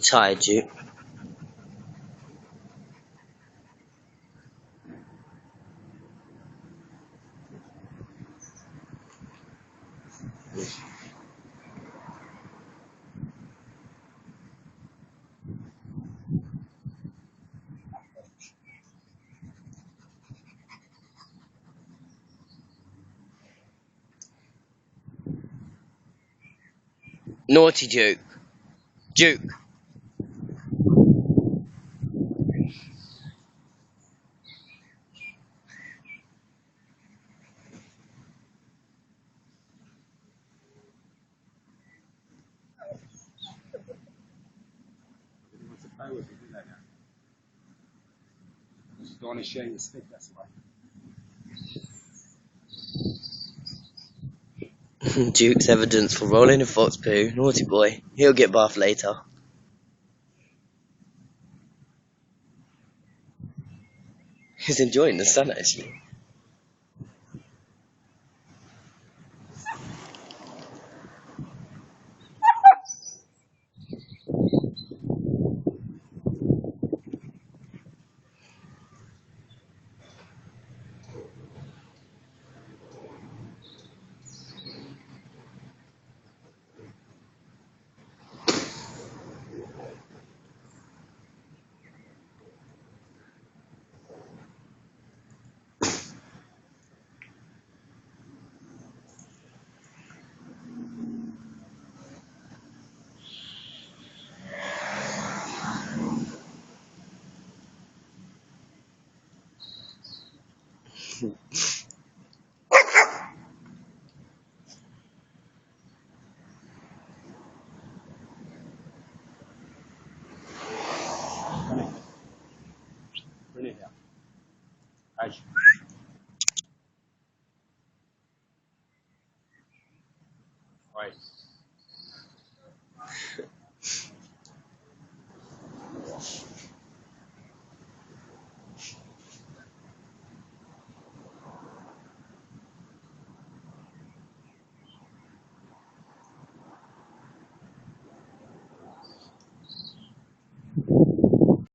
You tired, Duke? Naughty Duke. Duke. He wants to play with you, do they now? You just don't want to share your stick, that's why. Duke's evidence for rolling a fox poo. Naughty boy. He'll get bathed later. He's enjoying the sun, actually.